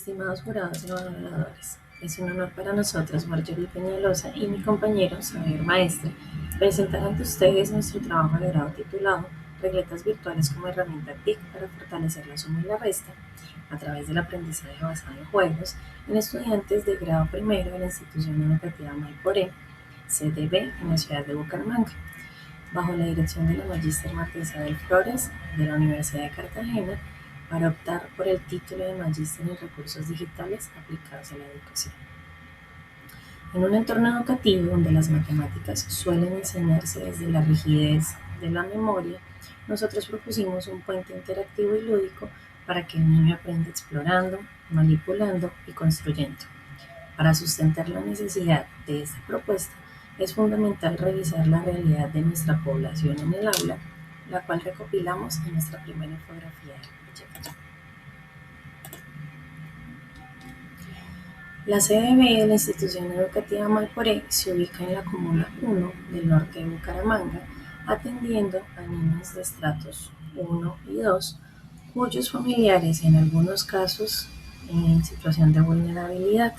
Estimados jurados y evaluadores, es un honor para nosotros, Marjorie Peñalosa y mi compañero, Xavier Maestre, presentar ante ustedes nuestro trabajo de grado titulado Regletas virtuales como herramienta TIC para fortalecer la suma y la resta a través del aprendizaje basado en juegos en estudiantes de grado primero de la institución educativa Mayporé, CDB, en la ciudad de Bucaramanga, bajo la dirección de la Magíster Marta Isabel Flores de la Universidad de Cartagena, para optar por el título de Magíster en Recursos Digitales aplicados a la educación. En un entorno educativo donde las matemáticas suelen enseñarse desde la rigidez de la memoria, nosotros propusimos un puente interactivo y lúdico para que el niño aprenda explorando, manipulando y construyendo. Para sustentar la necesidad de esta propuesta, es fundamental revisar la realidad de nuestra población en el aula, la cual recopilamos en nuestra primera infografía del proyecto. La CDB de la institución educativa Mayporé se ubica en la Comuna 1 del norte de Bucaramanga, atendiendo a niños de estratos 1 y 2, cuyos familiares en algunos casos en situación de vulnerabilidad.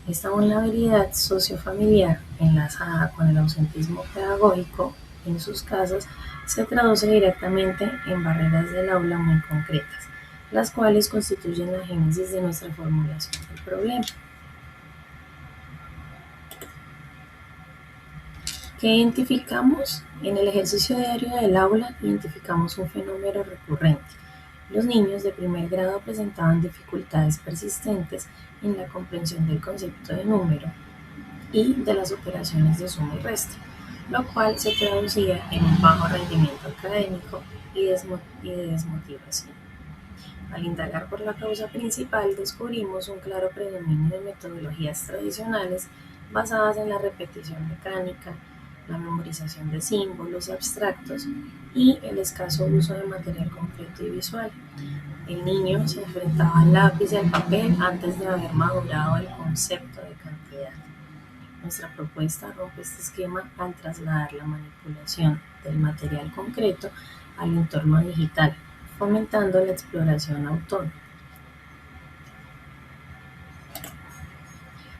Esta vulnerabilidad sociofamiliar, enlazada con el ausentismo pedagógico en sus casas, se traduce directamente en barreras del aula muy concretas, las cuales constituyen la génesis de nuestra formulación del problema. ¿Qué identificamos? En el ejercicio diario del aula identificamos un fenómeno recurrente. Los niños de primer grado presentaban dificultades persistentes en la comprensión del concepto de número y de las operaciones de suma y resta, lo cual se traducía en un bajo rendimiento académico y de desmotivación. Al indagar por la causa principal, descubrimos un claro predominio de metodologías tradicionales basadas en la repetición mecánica, la memorización de símbolos abstractos y el escaso uso de material concreto y visual. El niño se enfrentaba al lápiz y al papel antes de haber madurado el concepto de cantidad. Nuestra propuesta rompe este esquema al trasladar la manipulación del material concreto al entorno digital, fomentando la exploración autónoma.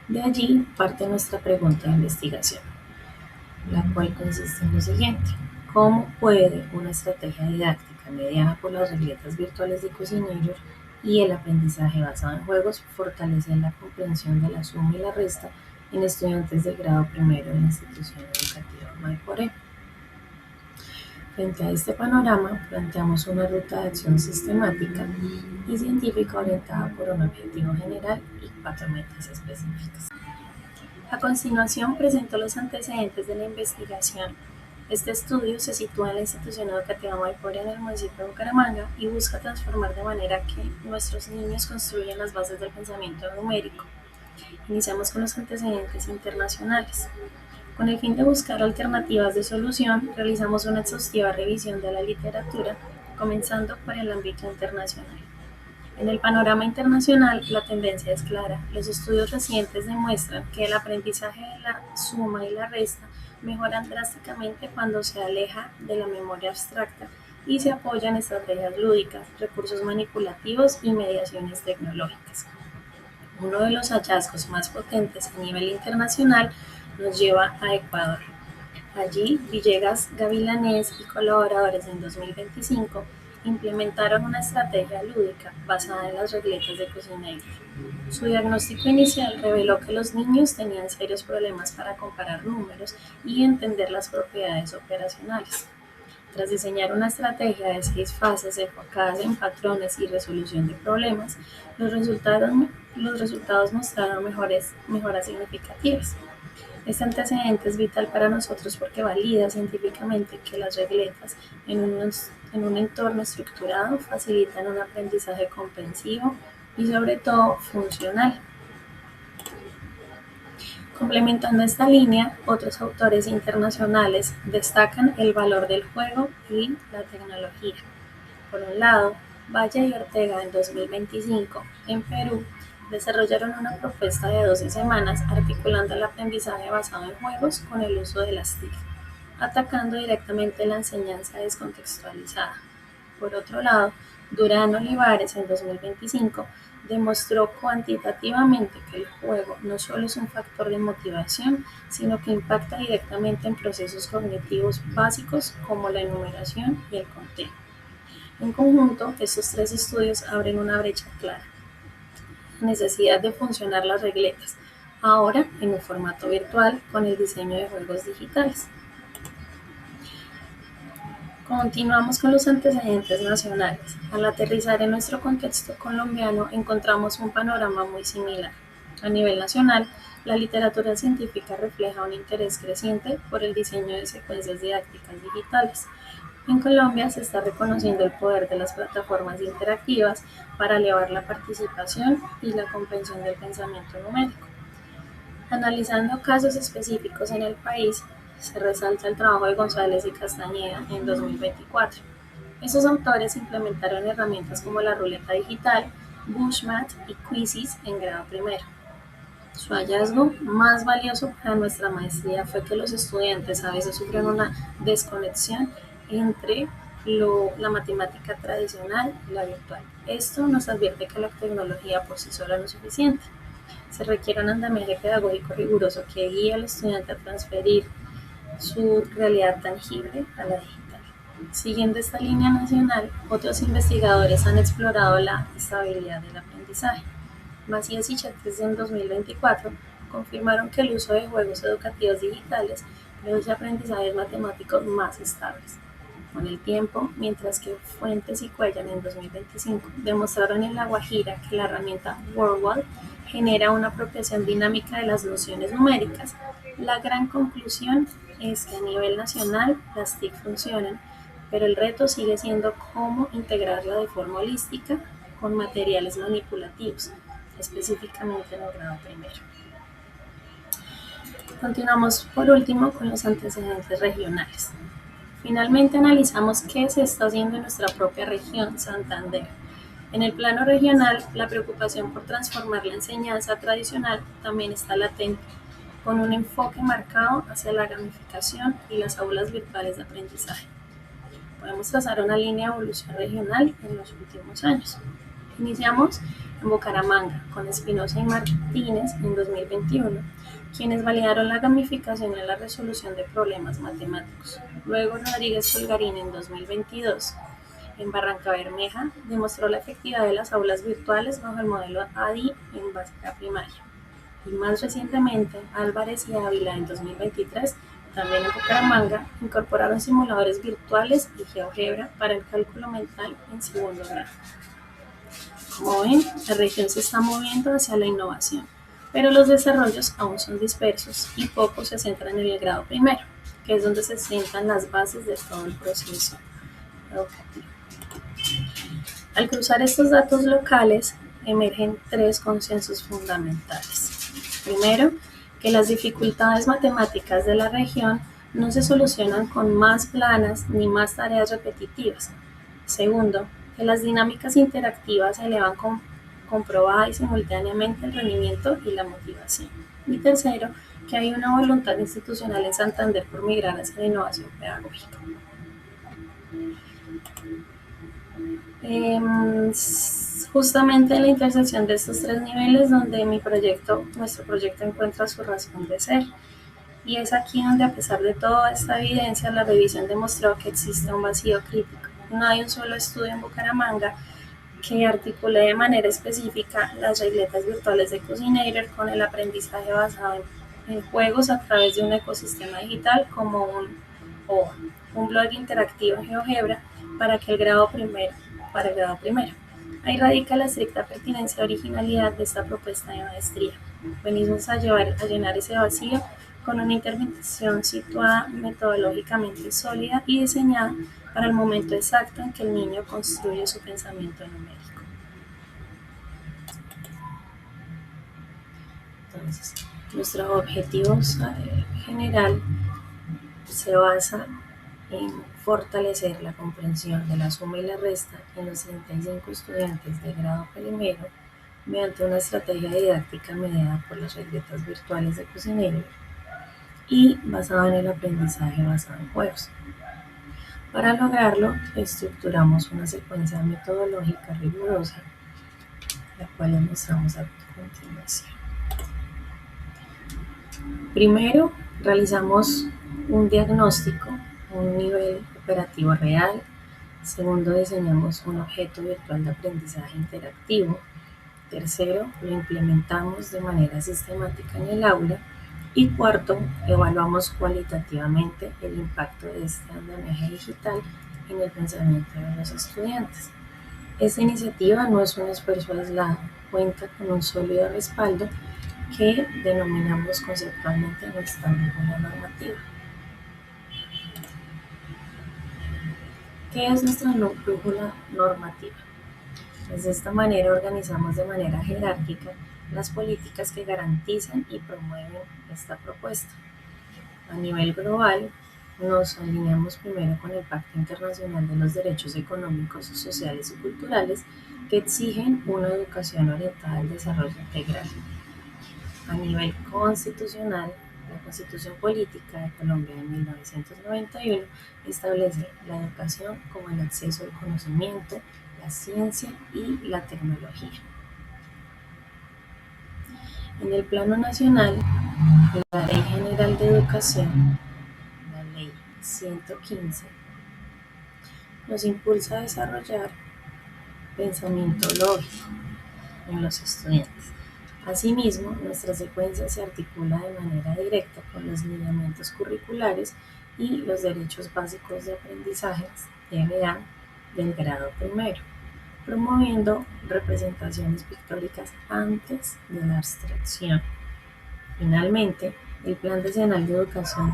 De allí parte nuestra pregunta de investigación, la cual consiste en lo siguiente: ¿cómo puede una estrategia didáctica mediada por las regletas virtuales de cocineros y el aprendizaje basado en juegos fortalecer la comprensión de la suma y la resta en estudiantes de grado primero de la institución educativa Mayporé? Frente a este panorama, planteamos una ruta de acción sistemática y científica orientada por un objetivo general y 4 metas específicas. A continuación, presento los antecedentes de la investigación. Este estudio se sitúa en la institución educativa Mayporé en el municipio de Bucaramanga y busca transformar de manera que nuestros niños construyan las bases del pensamiento numérico. Iniciamos con los antecedentes internacionales. Con el fin de buscar alternativas de solución, realizamos una exhaustiva revisión de la literatura, comenzando por el ámbito internacional. En el panorama internacional, la tendencia es clara. Los estudios recientes demuestran que el aprendizaje de la suma y la resta mejoran drásticamente cuando se aleja de la memoria abstracta y se apoya en estrategias lúdicas, recursos manipulativos y mediaciones tecnológicas. Uno de los hallazgos más potentes a nivel internacional nos lleva a Ecuador. Allí, Villegas Gavilanés y colaboradores en 2025 implementaron una estrategia lúdica basada en las regletas de cocineros. Su diagnóstico inicial reveló que los niños tenían serios problemas para comparar números y entender las propiedades operacionales. Tras diseñar una estrategia de 6 fases enfocadas en patrones y resolución de problemas, los resultados mostraron mejoras significativas. Este antecedente es vital para nosotros porque valida científicamente que las regletas en un entorno estructurado facilitan un aprendizaje comprensivo y sobre todo funcional. Complementando esta línea, otros autores internacionales destacan el valor del juego y la tecnología. Por un lado, Valle y Ortega en 2025 en Perú desarrollaron una propuesta de 12 semanas articulando el aprendizaje basado en juegos con el uso de las TIC, atacando directamente la enseñanza descontextualizada. Por otro lado, Durán Olivares en 2025 demostró cuantitativamente que el juego no solo es un factor de motivación, sino que impacta directamente en procesos cognitivos básicos como la enumeración y el conteo. En conjunto, estos tres estudios abren una brecha clara: la necesidad de funcionar las regletas, ahora en un formato virtual con el diseño de juegos digitales. Continuamos con los antecedentes nacionales. Al aterrizar en nuestro contexto colombiano encontramos un panorama muy similar. A nivel nacional, la literatura científica refleja un interés creciente por el diseño de secuencias didácticas digitales. En Colombia se está reconociendo el poder de las plataformas interactivas para elevar la participación y la comprensión del pensamiento numérico. Analizando casos específicos en el país, se resalta el trabajo de González y Castañeda en 2024. Estos autores implementaron herramientas como la ruleta digital, Bushmat y Quizzes en grado primero. Su hallazgo más valioso para nuestra maestría fue que los estudiantes a veces sufren una desconexión entre la matemática tradicional y la virtual. Esto nos advierte que la tecnología por sí sola no es suficiente. Se requiere un andamiaje pedagógico riguroso que guíe al estudiante a transferir su realidad tangible a la digital. Siguiendo esta línea nacional, otros investigadores han explorado la estabilidad del aprendizaje. Macías y Chates en 2024 confirmaron que el uso de juegos educativos digitales produce aprendizajes matemáticos más estables con el tiempo, mientras que Fuentes y Cuellar en 2025 demostraron en La Guajira que la herramienta WordWall genera una apropiación dinámica de las nociones numéricas. La gran conclusión es que a nivel nacional las TIC funcionan, pero el reto sigue siendo cómo integrarla de forma holística con materiales manipulativos, específicamente en el grado primero. Continuamos por último con los antecedentes regionales. Finalmente analizamos qué se está haciendo en nuestra propia región, Santander. En el plano regional, la preocupación por transformar la enseñanza tradicional también está latente, con un enfoque marcado hacia la gamificación y las aulas virtuales de aprendizaje. Podemos trazar una línea de evolución regional en los últimos años. Iniciamos en Bucaramanga con Espinosa y Martínez en 2021, quienes validaron la gamificación en la resolución de problemas matemáticos. Luego Rodríguez Pulgarín en 2022 en Barranca Bermeja demostró la efectividad de las aulas virtuales bajo el modelo ADI en básica primaria. Y más recientemente, Álvarez y Ávila en 2023, también en Bucaramanga, incorporaron simuladores virtuales y GeoGebra para el cálculo mental en segundo grado. Como ven, la región se está moviendo hacia la innovación, pero los desarrollos aún son dispersos y poco se centran en el grado primero, que es donde se sientan las bases de todo el proceso educativo. Al cruzar estos datos locales, emergen tres consensos fundamentales. Primero, que las dificultades matemáticas de la región no se solucionan con más planas ni más tareas repetitivas. Segundo, que las dinámicas interactivas elevan comprobada y simultáneamente el rendimiento y la motivación. Y tercero, que hay una voluntad institucional en Santander por migrar hacia la innovación pedagógica. Justamente en la intersección de estos tres niveles donde nuestro proyecto encuentra su razón de ser. Y es aquí donde, a pesar de toda esta evidencia, la revisión demostró que existe un vacío crítico. No hay un solo estudio en Bucaramanga que articule de manera específica las regletas virtuales de Cocinero con el aprendizaje basado en juegos a través de un ecosistema digital como un OVA, un blog interactivo en GeoGebra para el grado primero. Ahí radica la estricta pertinencia y originalidad de esta propuesta de maestría. Venimos a llenar ese vacío con una intervención situada metodológicamente sólida y diseñada para el momento exacto en que el niño construye su pensamiento numérico. Entonces, nuestro objetivo general se basa en fortalecer la comprensión de la suma y la resta en los 35 estudiantes de grado primero mediante una estrategia didáctica mediada por las regletas virtuales de Cocinero y basada en el aprendizaje basado en juegos. Para lograrlo, estructuramos una secuencia metodológica rigurosa, la cual les mostramos a continuación. Primero, realizamos un diagnóstico, un nivel operativo real. Segundo, diseñamos un objeto virtual de aprendizaje interactivo. Tercero, lo implementamos de manera sistemática en el aula. Y cuarto, evaluamos cualitativamente el impacto de este andamiaje digital en el pensamiento de los estudiantes. Esta iniciativa no es un esfuerzo aislado, cuenta con un sólido respaldo que denominamos conceptualmente nuestra brújula normativa. ¿Qué es nuestra brújula normativa? Pues de esta manera organizamos de manera jerárquica las políticas que garantizan y promueven esta propuesta. A nivel global, nos alineamos primero con el Pacto Internacional de los Derechos Económicos, Sociales y Culturales que exigen una educación orientada al desarrollo integral. A nivel constitucional, la Constitución Política de Colombia de 1991 establece la educación como el acceso al conocimiento, la ciencia y la tecnología. En el plano nacional, la Ley General de Educación, la Ley 115, nos impulsa a desarrollar pensamiento lógico en los estudiantes. Asimismo, nuestra secuencia se articula de manera directa con los lineamientos curriculares y los derechos básicos de aprendizaje (DBA) del grado primero, promoviendo representaciones pictóricas antes de la abstracción. Finalmente, el Plan Decenal de Educación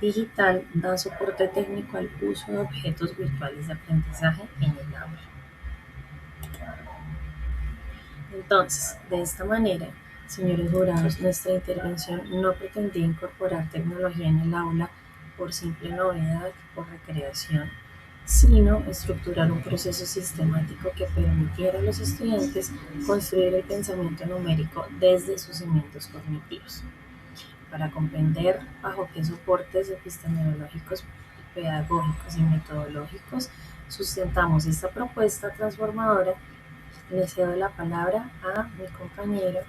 Digital da soporte técnico al uso de objetos virtuales de aprendizaje en el aula. Entonces, de esta manera, señores jurados, nuestra intervención no pretendía incorporar tecnología en el aula por simple novedad o recreación, sino estructurar un proceso sistemático que permitiera a los estudiantes construir el pensamiento numérico desde sus cimientos cognitivos. Para comprender bajo qué soportes epistemológicos, pedagógicos y metodológicos sustentamos esta propuesta transformadora, le cedo la palabra a mi compañero,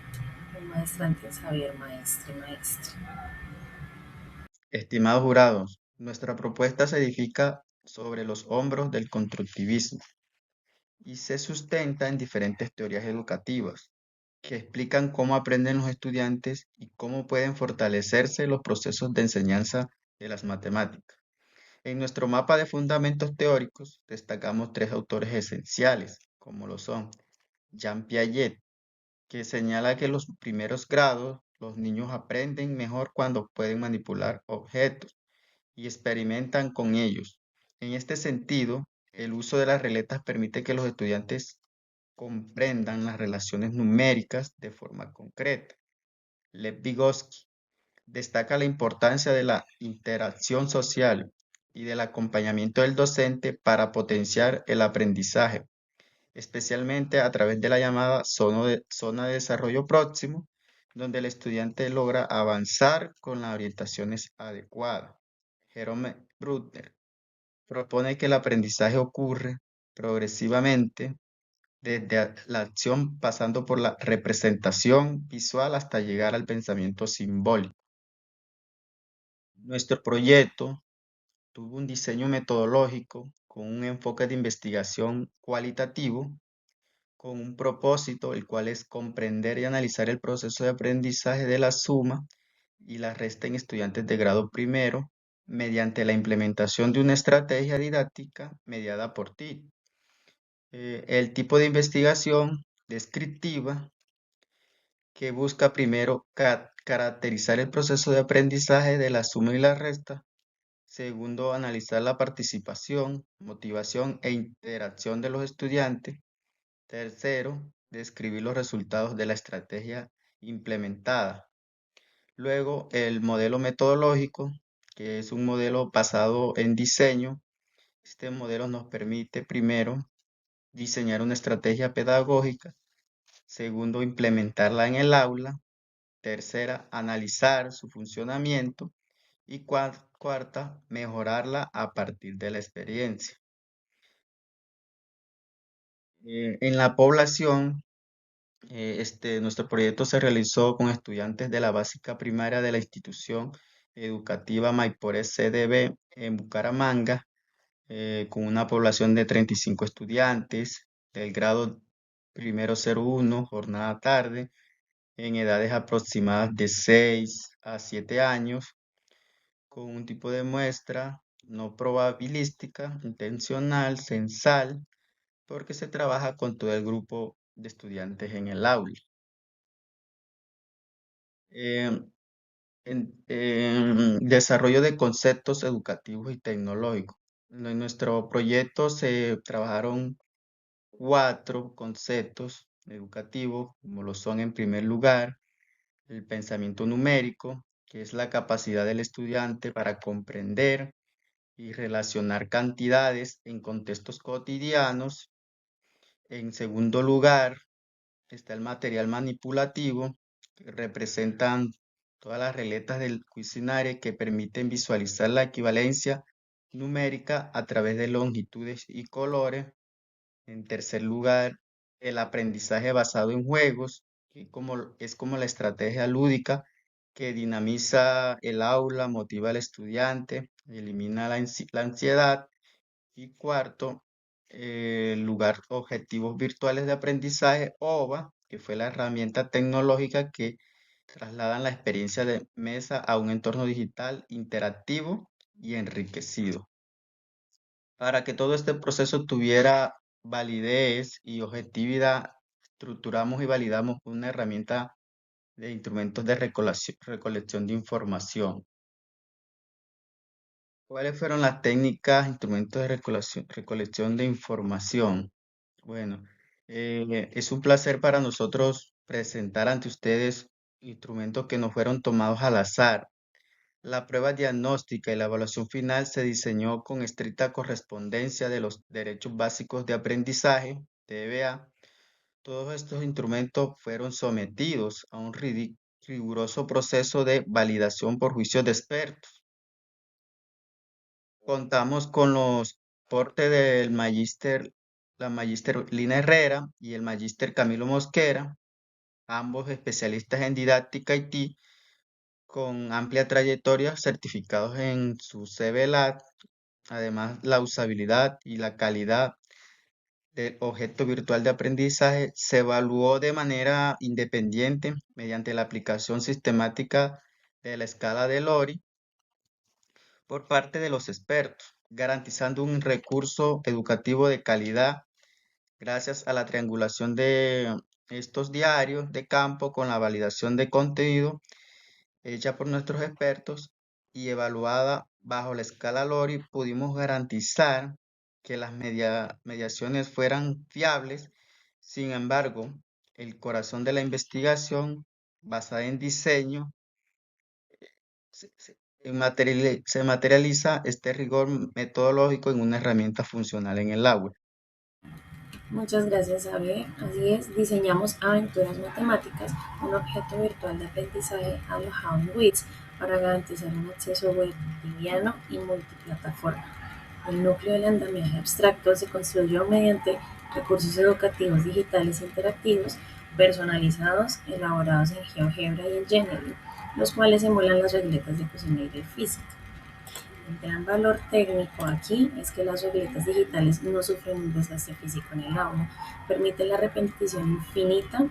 el maestrante Xavier Maestre. Estimados jurados, nuestra propuesta se edifica sobre los hombros del constructivismo y se sustenta en diferentes teorías educativas que explican cómo aprenden los estudiantes y cómo pueden fortalecerse los procesos de enseñanza de las matemáticas. En nuestro mapa de fundamentos teóricos destacamos tres autores esenciales, como lo son Jean Piaget, que señala que en los primeros grados los niños aprenden mejor cuando pueden manipular objetos y experimentan con ellos. En este sentido, el uso de las regletas permite que los estudiantes comprendan las relaciones numéricas de forma concreta. Lev Vygotsky destaca la importancia de la interacción social y del acompañamiento del docente para potenciar el aprendizaje, especialmente a través de la llamada zona de desarrollo próximo, donde el estudiante logra avanzar con las orientaciones adecuadas. Jerome Bruckner propone que el aprendizaje ocurre progresivamente desde la acción pasando por la representación visual hasta llegar al pensamiento simbólico. Nuestro proyecto tuvo un diseño metodológico con un enfoque de investigación cualitativo, con un propósito, el cual es comprender y analizar el proceso de aprendizaje de la suma y la resta en estudiantes de grado primero mediante la implementación de una estrategia didáctica mediada por TIC. El tipo de investigación descriptiva que busca primero caracterizar el proceso de aprendizaje de la suma y la resta. Segundo, analizar la participación, motivación e interacción de los estudiantes. Tercero, describir los resultados de la estrategia implementada. Luego, el modelo metodológico, que es un modelo basado en diseño. Este modelo nos permite, primero, diseñar una estrategia pedagógica. Segundo, implementarla en el aula. Tercera, analizar su funcionamiento. Y cuarta, mejorarla a partir de la experiencia. En la población, nuestro proyecto se realizó con estudiantes de la básica primaria de la institución educativa Maipores CDB en Bucaramanga, con una población de 35 estudiantes del grado primero 01, jornada tarde, en edades aproximadas de 6 a 7 años, con un tipo de muestra no probabilística, intencional, censal, porque se trabaja con todo el grupo de estudiantes en el aula. Desarrollo de conceptos educativos y tecnológicos. En nuestro proyecto se trabajaron 4 conceptos educativos, como lo son en primer lugar el pensamiento numérico, que es la capacidad del estudiante para comprender y relacionar cantidades en contextos cotidianos. En segundo lugar, está el material manipulativo, que representan todas las regletas del Cuisinare que permiten visualizar la equivalencia numérica a través de longitudes y colores. En tercer lugar, el aprendizaje basado en juegos, que es como la estrategia lúdica que dinamiza el aula, motiva al estudiante, elimina la ansiedad. Y cuarto, lugar objetivos virtuales de aprendizaje, OVA, que fue la herramienta tecnológica que trasladan la experiencia de mesa a un entorno digital interactivo y enriquecido. Para que todo este proceso tuviera validez y objetividad, estructuramos y validamos una herramienta de instrumentos de recolección de información. ¿Cuáles fueron las técnicas, instrumentos de recolección de información? Bueno, es un placer para nosotros presentar ante ustedes instrumentos que no fueron tomados al azar. La prueba diagnóstica y la evaluación final se diseñó con estricta correspondencia de los derechos básicos de aprendizaje, DBA. Todos estos instrumentos fueron sometidos a un riguroso proceso de validación por juicios de expertos. Contamos con los portes del la magíster Lina Herrera y el magíster Camilo Mosquera, ambos especialistas en didáctica IT, con amplia trayectoria, certificados en su CBLAT. Además, la usabilidad y la calidad del objeto virtual de aprendizaje se evaluó de manera independiente mediante la aplicación sistemática de la escala de Lori por parte de los expertos, garantizando un recurso educativo de calidad gracias a la triangulación de estos diarios de campo con la validación de contenido hecha por nuestros expertos y evaluada bajo la escala Lori. Pudimos garantizar que las mediaciones fueran fiables. Sin embargo, el corazón de la investigación basada en diseño se materializa este rigor metodológico en una herramienta funcional en el aula. Muchas gracias, Abe. Así es, diseñamos Aventuras Matemáticas, un objeto virtual de aprendizaje alojado en WITS para garantizar un acceso web liviano y multiplataforma. El núcleo del andamiaje abstracto se construyó mediante recursos educativos digitales interactivos personalizados elaborados en GeoGebra y en Genially, los cuales emulan las regletas de cocina y de física. El gran valor técnico aquí es que las regletas digitales no sufren un desastre físico en el aula, permiten la repetición infinita,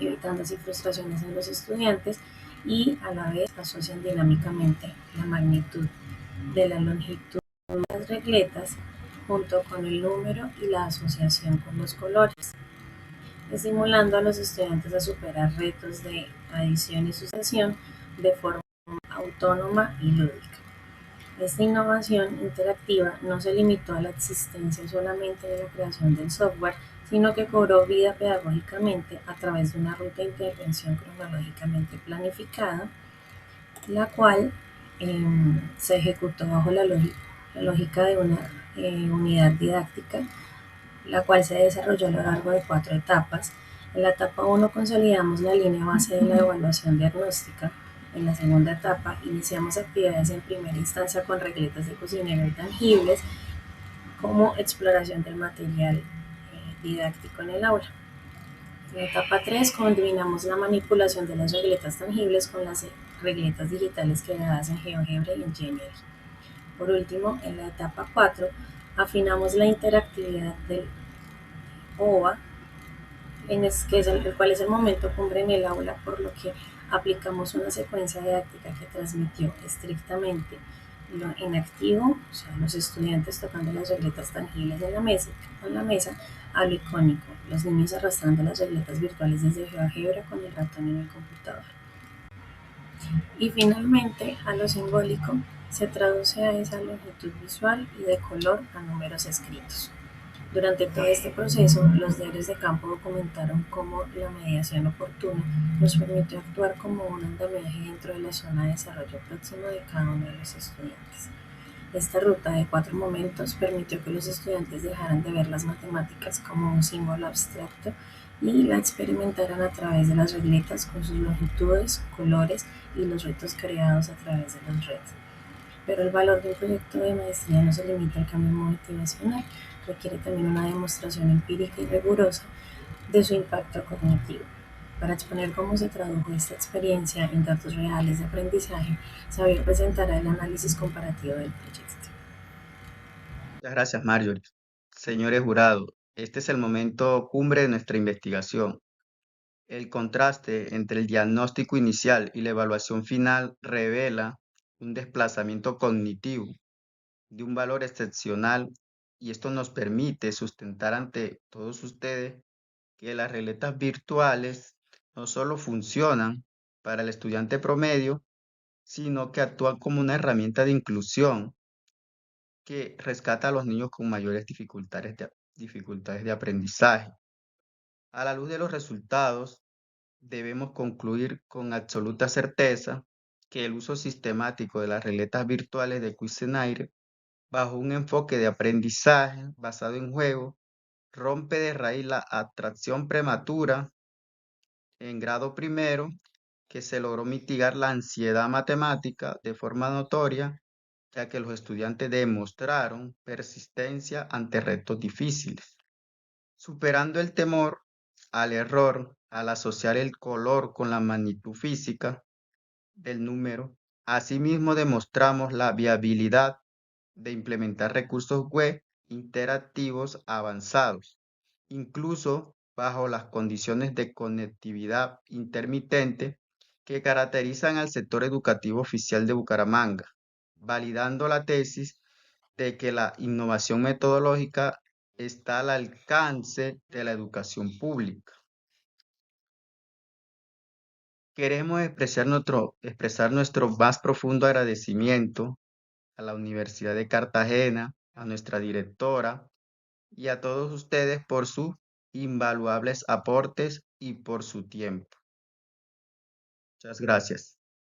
evitando así frustraciones en los estudiantes y a la vez asocian dinámicamente la magnitud de la longitud de las regletas junto con el número y la asociación con los colores, estimulando a los estudiantes a superar retos de adición y sucesión de forma autónoma y lúdica. Esta innovación interactiva no se limitó a la existencia solamente de la creación del software, sino que cobró vida pedagógicamente a través de una ruta de intervención cronológicamente planificada, la cual se ejecutó bajo la lógica de una unidad didáctica, la cual se desarrolló a lo largo de 4 etapas. En la etapa 1 consolidamos la línea base de la evaluación diagnóstica, En la segunda etapa iniciamos actividades en primera instancia con regletas de cocinero tangibles como exploración del material didáctico en el aula. En la etapa 3 combinamos la manipulación de las regletas tangibles con las regletas digitales creadas en GeoGebra y en Genially. Por último, en la etapa 4 afinamos la interactividad del OVA, el cual es el momento cumbre en el aula, por lo que aplicamos una secuencia didáctica que transmitió estrictamente lo en activo, o sea, los estudiantes tocando las regletas tangibles en la mesa, a lo icónico, los niños arrastrando las regletas virtuales desde GeoGebra con el ratón en el computador. Y finalmente, a lo simbólico se traduce a esa longitud visual y de color a números escritos. Durante todo este proceso, los diarios de campo documentaron cómo la mediación oportuna nos permitió actuar como un andamiaje dentro de la zona de desarrollo próximo de cada uno de los estudiantes. Esta ruta de 4 momentos permitió que los estudiantes dejaran de ver las matemáticas como un símbolo abstracto y la experimentaran a través de las regletas con sus longitudes, colores y los retos creados a través de los retos. Pero el valor de un proyecto de maestría no se limita al cambio motivacional, requiere también una demostración empírica y rigurosa de su impacto cognitivo. Para exponer cómo se tradujo esta experiencia en datos reales de aprendizaje, Xavier presentará el análisis comparativo del proyecto. Muchas gracias, Marjorie. Señores jurados, este es el momento cumbre de nuestra investigación. El contraste entre el diagnóstico inicial y la evaluación final revela un desplazamiento cognitivo de un valor excepcional, y esto nos permite sustentar ante todos ustedes que las regletas virtuales no solo funcionan para el estudiante promedio, sino que actúan como una herramienta de inclusión que rescata a los niños con mayores dificultades de aprendizaje. A la luz de los resultados, debemos concluir con absoluta certeza que el uso sistemático de las regletas virtuales de Cuisenaire, bajo un enfoque de aprendizaje basado en juego, rompe de raíz la atracción prematura en grado primero, que se logró mitigar la ansiedad matemática de forma notoria, ya que los estudiantes demostraron persistencia ante retos difíciles, superando el temor al error al asociar el color con la magnitud física del número. Asimismo, demostramos la viabilidad de implementar recursos web interactivos avanzados, incluso bajo las condiciones de conectividad intermitente que caracterizan al sector educativo oficial de Bucaramanga, validando la tesis de que la innovación metodológica está al alcance de la educación pública. Queremos expresar nuestro más profundo agradecimiento a la Universidad de Cartagena, a nuestra directora y a todos ustedes por sus invaluables aportes y por su tiempo. Muchas gracias.